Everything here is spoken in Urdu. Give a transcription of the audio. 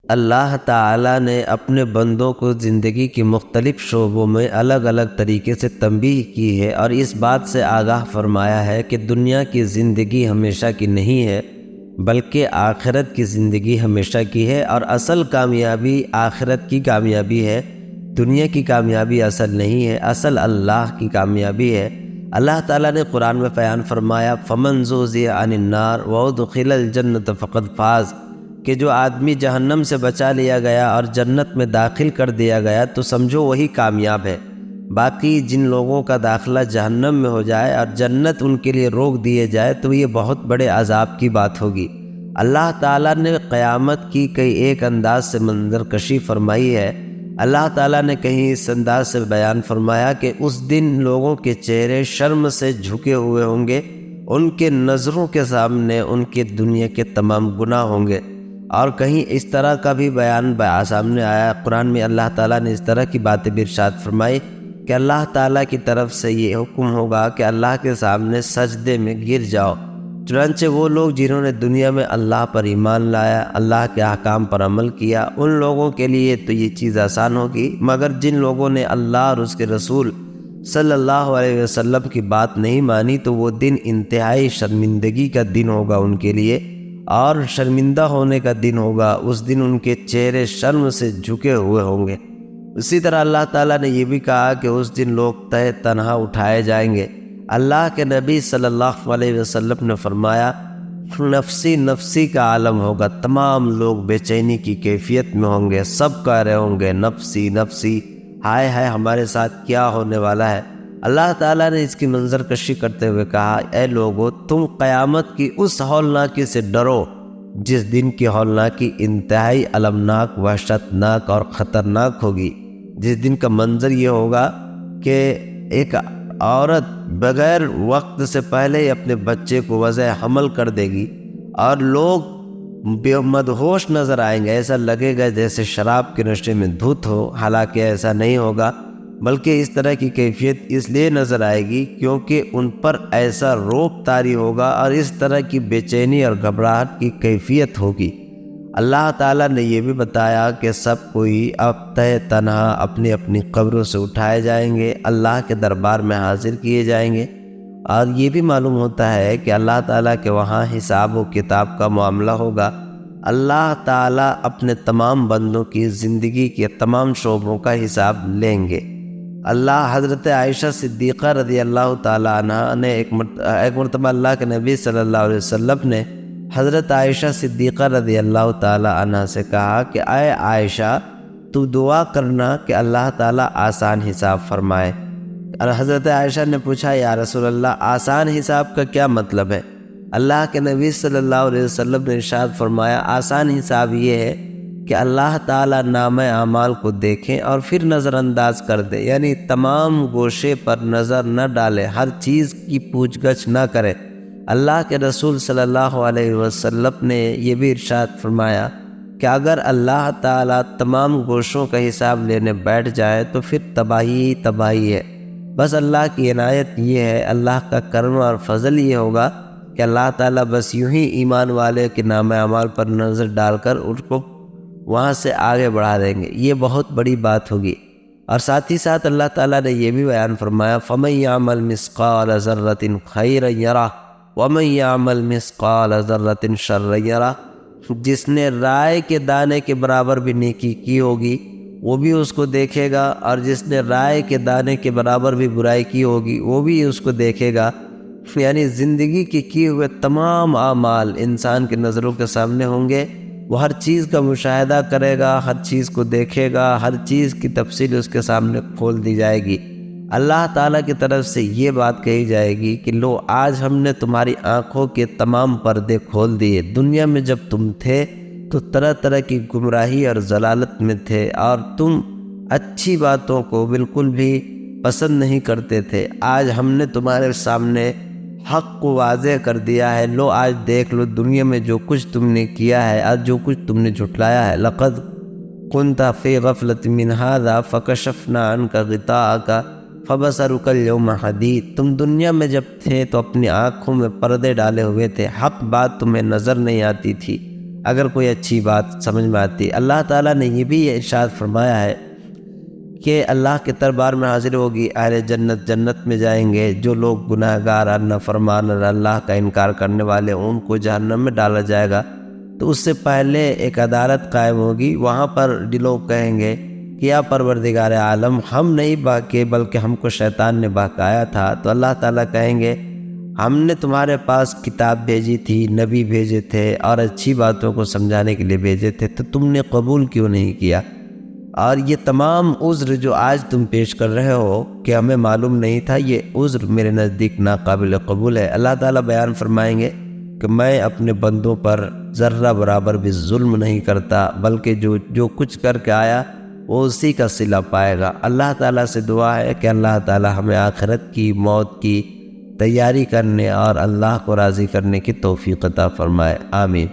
اللہ تعالیٰ نے اپنے بندوں کو زندگی کے مختلف شعبوں میں الگ الگ طریقے سے تنبیہ کی ہے اور اس بات سے آگاہ فرمایا ہے کہ دنیا کی زندگی ہمیشہ کی نہیں ہے بلکہ آخرت کی زندگی ہمیشہ کی ہے، اور اصل کامیابی آخرت کی کامیابی ہے، دنیا کی کامیابی اصل نہیں ہے، اصل اللہ کی کامیابی ہے۔ اللہ تعالیٰ نے قرآن میں بیان فرمایا فَمَنْ زُحْزِحَ عَنِ النَّارِ وَأُدْخِلَ الْجَنَّةَ فَقَدْ فَازَ، کہ جو آدمی جہنم سے بچا لیا گیا اور جنت میں داخل کر دیا گیا تو سمجھو وہی کامیاب ہے۔ باقی جن لوگوں کا داخلہ جہنم میں ہو جائے اور جنت ان کے لیے روک دیے جائے تو یہ بہت بڑے عذاب کی بات ہوگی۔ اللہ تعالیٰ نے قیامت کی کئی ایک انداز سے منظر کشی فرمائی ہے۔ اللہ تعالیٰ نے کہیں اس انداز سے بیان فرمایا کہ اس دن لوگوں کے چہرے شرم سے جھکے ہوئے ہوں گے، ان کے نظروں کے سامنے ان کے دنیا کے تمام گناہ ہوں گے۔ اور کہیں اس طرح کا بھی بیان سامنے آیا قرآن میں، اللہ تعالیٰ نے اس طرح کی باتیں بھی ارشاد فرمائی کہ اللہ تعالیٰ کی طرف سے یہ حکم ہوگا کہ اللہ کے سامنے سجدے میں گر جاؤ۔ چنانچہ وہ لوگ جنہوں نے دنیا میں اللہ پر ایمان لایا، اللہ کے احکام پر عمل کیا، ان لوگوں کے لیے تو یہ چیز آسان ہوگی، مگر جن لوگوں نے اللہ اور اس کے رسول صلی اللہ علیہ وسلم کی بات نہیں مانی تو وہ دن انتہائی شرمندگی کا دن ہوگا ان کے لیے، اور شرمندہ ہونے کا دن ہوگا۔ اس دن ان کے چہرے شرم سے جھکے ہوئے ہوں گے۔ اسی طرح اللہ تعالیٰ نے یہ بھی کہا کہ اس دن لوگ تہ تنہا اٹھائے جائیں گے۔ اللہ کے نبی صلی اللہ علیہ وسلم نے فرمایا نفسی نفسی کا عالم ہوگا، تمام لوگ بے چینی کی کیفیت میں ہوں گے، سب کہہ رہے ہوں گے نفسی نفسی، ہائے ہائے ہمارے ساتھ کیا ہونے والا ہے۔ اللہ تعالیٰ نے اس کی منظر کشی کرتے ہوئے کہا اے لوگو، تم قیامت کی اس ہولناکی سے ڈرو جس دن کی ہولناکی انتہائی المناک، وحشتناک اور خطرناک ہوگی، جس دن کا منظر یہ ہوگا کہ ایک عورت بغیر وقت سے پہلے ہی اپنے بچے کو وضع حمل کر دے گی اور لوگ بے مدہوش نظر آئیں گے، ایسا لگے گا جیسے شراب کے نشے میں دھت ہو، حالانکہ ایسا نہیں ہوگا، بلکہ اس طرح کی کیفیت اس لیے نظر آئے گی کیونکہ ان پر ایسا رعب طاری ہوگا اور اس طرح کی بے چینی اور گھبراہٹ کی کیفیت ہوگی۔ اللہ تعالیٰ نے یہ بھی بتایا کہ سب کوئی اب تہ تنہا اپنی اپنی قبروں سے اٹھائے جائیں گے، اللہ کے دربار میں حاضر کیے جائیں گے، اور یہ بھی معلوم ہوتا ہے کہ اللہ تعالیٰ کے وہاں حساب و کتاب کا معاملہ ہوگا۔ اللہ تعالیٰ اپنے تمام بندوں کی زندگی کے تمام شعبوں کا حساب لیں گے۔ اللہ حضرت عائشہ صدیقہ رضی اللہ تعالیٰ عنہ نے ایک مرتبہ اللہ کے نبی صلی اللہ علیہ وسلم نے حضرت عائشہ صدیقہ رضی اللہ تعالیٰ عنہ سے کہا کہ اے عائشہ، تو دعا کرنا کہ اللہ تعالیٰ آسان حساب فرمائے۔ اور حضرت عائشہ نے پوچھا یا رسول اللہ، آسان حساب کا کیا مطلب ہے؟ اللہ کے نبی صلی اللہ علیہ وسلم نے ارشاد فرمایا آسان حساب یہ ہے کہ اللہ تعالیٰ نامہ اعمال کو دیکھیں اور پھر نظر انداز کر دے، یعنی تمام گوشے پر نظر نہ ڈالے، ہر چیز کی پوچھ گچھ نہ کرے۔ اللہ کے رسول صلی اللہ علیہ وسلم نے یہ بھی ارشاد فرمایا کہ اگر اللہ تعالیٰ تمام گوشوں کا حساب لینے بیٹھ جائے تو پھر تباہی ہی تباہی ہے۔ بس اللہ کی عنایت یہ ہے، اللہ کا کرم اور فضل یہ ہوگا کہ اللہ تعالیٰ بس یوں ہی ایمان والے کے نامہ اعمال پر نظر ڈال کر ان کو وہاں سے آگے بڑھا دیں گے۔ یہ بہت بڑی بات ہوگی۔ اور ساتھ ہی ساتھ اللہ تعالیٰ نے یہ بھی بیان فرمایا فَمَن يَعْمَلْ مِثْقَالَ ذَرَّةٍ خَيْرًا يَرَهُ وَمَن يَعْمَلْ مِثْقَالَ ذَرَّةٍ شَرًّا يَرَهُ، جس نے رائے کے دانے کے برابر بھی نیکی کی ہوگی وہ بھی اس کو دیکھے گا، اور جس نے رائے کے دانے کے برابر بھی برائی کی ہوگی وہ بھی اس کو دیکھے گا۔ یعنی زندگی کے کیے ہوئے تمام اعمال انسان کے نظروں کے سامنے ہوں گے، وہ ہر چیز کا مشاہدہ کرے گا، ہر چیز کو دیکھے گا، ہر چیز کی تفصیل اس کے سامنے کھول دی جائے گی۔ اللہ تعالیٰ کی طرف سے یہ بات کہی جائے گی کہ لو آج ہم نے تمہاری آنکھوں کے تمام پردے کھول دیے۔ دنیا میں جب تم تھے تو طرح طرح کی گمراہی اور ضلالت میں تھے اور تم اچھی باتوں کو بالکل بھی پسند نہیں کرتے تھے، آج ہم نے تمہارے سامنے حق کو واضح کر دیا ہے، لو آج دیکھ لو دنیا میں جو کچھ تم نے کیا ہے، آج جو کچھ تم نے جھٹلایا ہے۔ لقد كنت في غفلة من هذا فكشفنا عنك غطاءك فبصرك اليوم حديد، تم دنیا میں جب تھے تو اپنی آنکھوں میں پردے ڈالے ہوئے تھے، حق بات تمہیں نظر نہیں آتی تھی، اگر کوئی اچھی بات سمجھ میں آتی۔ اللہ تعالیٰ نے یہ بھی ارشاد فرمایا ہے کہ اللہ کے دربار میں حاضر ہوگی اہل جنت، جنت میں جائیں گے، جو لوگ گناہ گار اور نافرمان اور اللہ کا انکار کرنے والے ان کو جہنم میں ڈالا جائے گا۔ تو اس سے پہلے ایک عدالت قائم ہوگی، وہاں پر لوگ کہیں گے کہ یا پروردگار عالم، ہم نہیں بہکے بلکہ ہم کو شیطان نے بہکایا تھا۔ تو اللہ تعالیٰ کہیں گے ہم نے تمہارے پاس کتاب بھیجی تھی، نبی بھیجے تھے اور اچھی باتوں کو سمجھانے کے لیے بھیجے تھے، تو تم نے قبول کیوں نہیں کیا؟ اور یہ تمام عذر جو آج تم پیش کر رہے ہو کہ ہمیں معلوم نہیں تھا، یہ عذر میرے نزدیک ناقابل قبول ہے۔ اللہ تعالیٰ بیان فرمائیں گے کہ میں اپنے بندوں پر ذرہ برابر بھی ظلم نہیں کرتا، بلکہ جو کچھ کر کے آیا وہ اسی کا صلہ پائے گا۔ اللہ تعالیٰ سے دعا ہے کہ اللہ تعالیٰ ہمیں آخرت کی، موت کی تیاری کرنے اور اللہ کو راضی کرنے کی توفیق عطا فرمائے، آمین۔